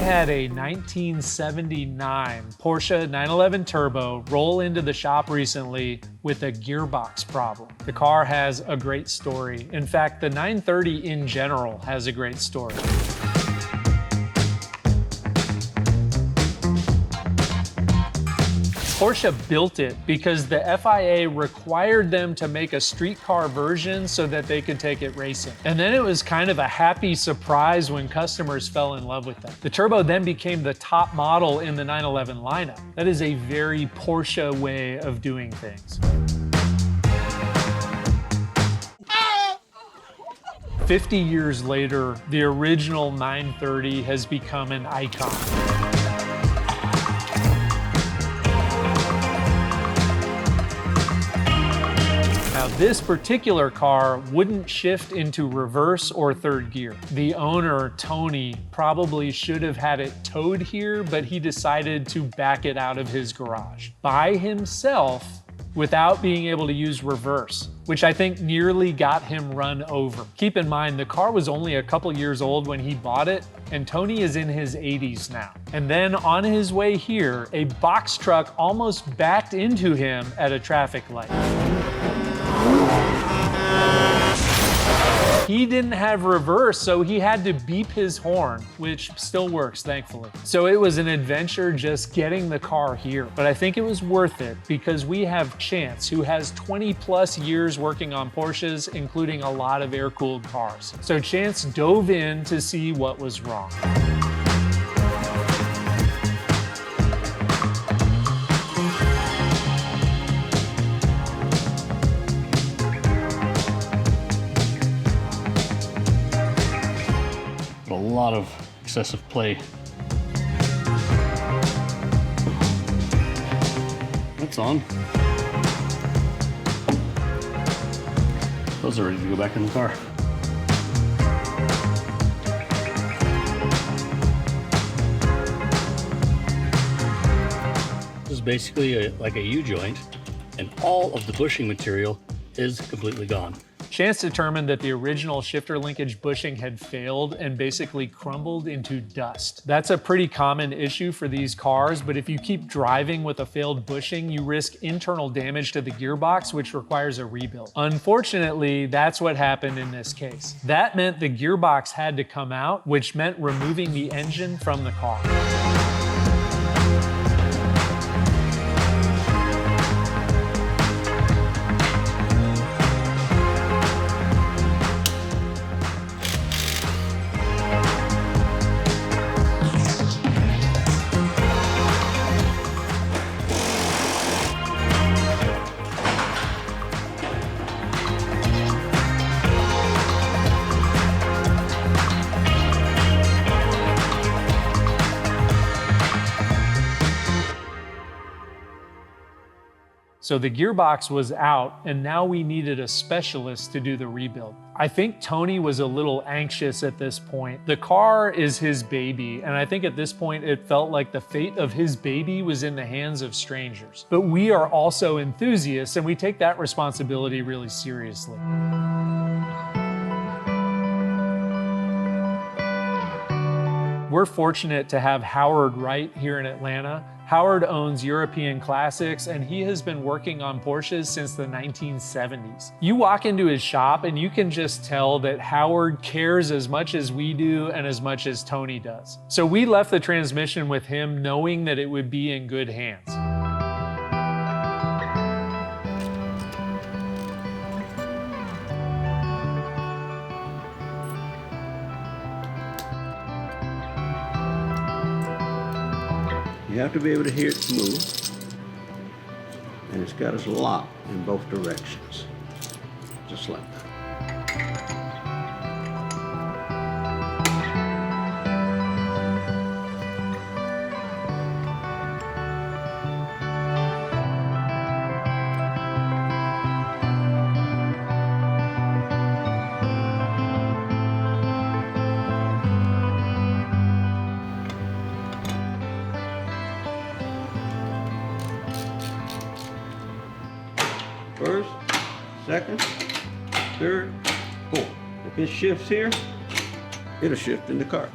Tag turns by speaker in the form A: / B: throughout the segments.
A: had a 1979 Porsche 911 Turbo roll into the shop recently with a gearbox problem. The car has a great story. In fact, the 930 in general has a great story. Porsche built it because the FIA required them to make a street car version so that they could take it racing. And then it was kind of a happy surprise when customers fell in love with them. The Turbo then became the top model in the 911 lineup. That is a very Porsche way of doing things. 50 years later, the original 930 has become an icon. Now, this particular car wouldn't shift into reverse or third gear. The owner, Tony, probably should have had it towed here, but he decided to back it out of his garage by himself without being able to use reverse, which I think nearly got him run over. Keep in mind, the car was only a couple years old when he bought it, and Tony is in his 80s now. And then on his way here, a box truck almost backed into him at a traffic light. He didn't have reverse, so he had to beep his horn, which still works, thankfully. So it was an adventure just getting the car here. But I think it was worth it because we have Chance, who has 20 plus years working on Porsches, including a lot of air-cooled cars. So Chance dove in to see what was wrong.
B: A lot of excessive play. That's on. Those are ready to go back in the car. This is basically like a U-joint, and all of the bushing material is completely gone.
A: Chance determined that the original shifter linkage bushing had failed and basically crumbled into dust. That's a pretty common issue for these cars, but if you keep driving with a failed bushing, you risk internal damage to the gearbox, which requires a rebuild. Unfortunately, that's what happened in this case. That meant the gearbox had to come out, which meant removing the engine from the car. So the gearbox was out, and now we needed a specialist to do the rebuild. I think Tony was a little anxious at this point. The car is his baby, and I think at this point it felt like the fate of his baby was in the hands of strangers. But we are also enthusiasts, and we take that responsibility really seriously. We're fortunate to have Howard Wright here in Atlanta. Howard owns European Classics, and he has been working on Porsches since the 1970s. You walk into his shop and you can just tell that Howard cares as much as we do and as much as Tony does. So we left the transmission with him knowing that it would be in good hands.
C: You have to be able to hear it smooth, and it's got us locked in both directions, just like that. First, second, third, fourth. If it shifts here, it'll shift in the car.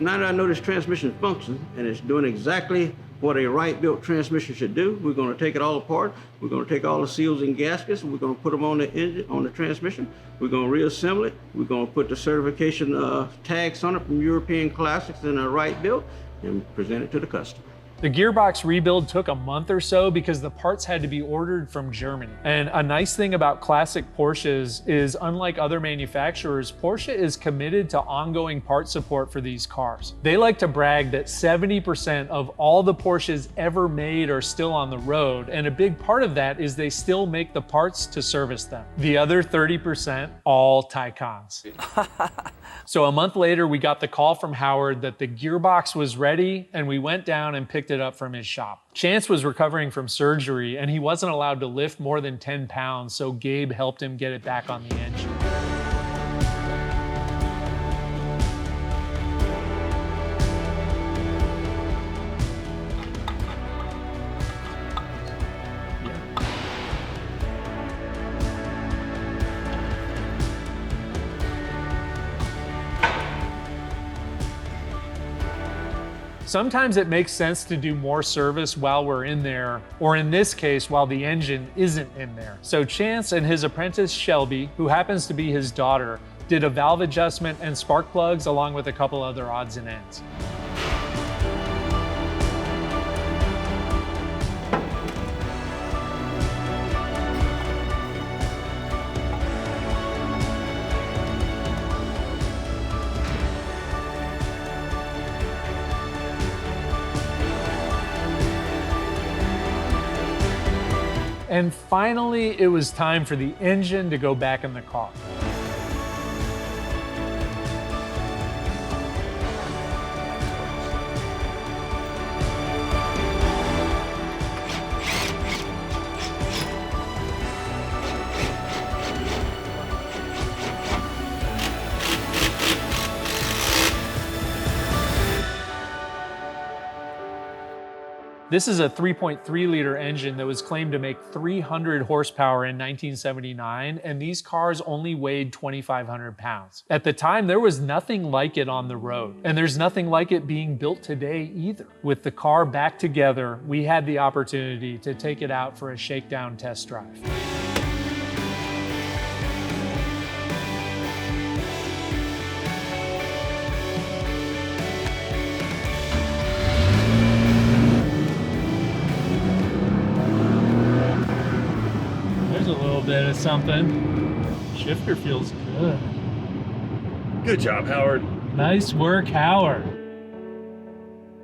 C: Now that I know this transmission functions and it's doing exactly what a right-built transmission should do, we're going to take it all apart. We're going to take all the seals and gaskets. We're going to put them on the engine, on the transmission. We're going to reassemble it. We're going to put the certification tags on it from European Classics and a right-built and present it to the customer.
A: The gearbox rebuild took a month or so because the parts had to be ordered from Germany. And a nice thing about classic Porsches is, unlike other manufacturers, Porsche is committed to ongoing part support for these cars. They like to brag that 70% of all the Porsches ever made are still on the road, and a big part of that is they still make the parts to service them. The other 30%, all Taycans. So a month later, we got the call from Howard that the gearbox was ready, and we went down and picked it up from his shop. Chance was recovering from surgery, and he wasn't allowed to lift more than 10 pounds, so Gabe helped him get it back on the engine. Sometimes it makes sense to do more service while we're in there, or in this case, while the engine isn't in there. So Chance and his apprentice Shelby, who happens to be his daughter, did a valve adjustment and spark plugs along with a couple other odds and ends. And finally, it was time for the engine to go back in the car. This is a 3.3 liter engine that was claimed to make 300 horsepower in 1979, and these cars only weighed 2,500 pounds. At the time, there was nothing like it on the road, and there's nothing like it being built today either. With the car back together, we had the opportunity to take it out for a shakedown test drive. Bit of something. Shifter feels good.
D: Good job, Howard.
A: Nice work, Howard.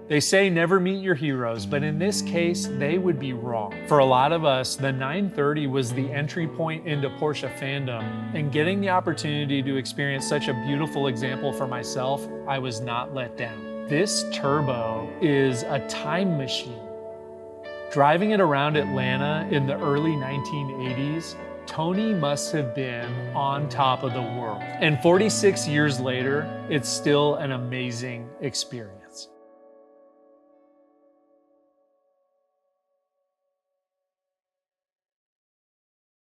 A: They say never meet your heroes, but in this case, they would be wrong. For a lot of us, the 930 was the entry point into Porsche fandom, and getting the opportunity to experience such a beautiful example for myself, I was not let down. This Turbo is a time machine. Driving it around Atlanta in the early 1980s, Tony must have been on top of the world. And 46 years later, it's still an amazing experience.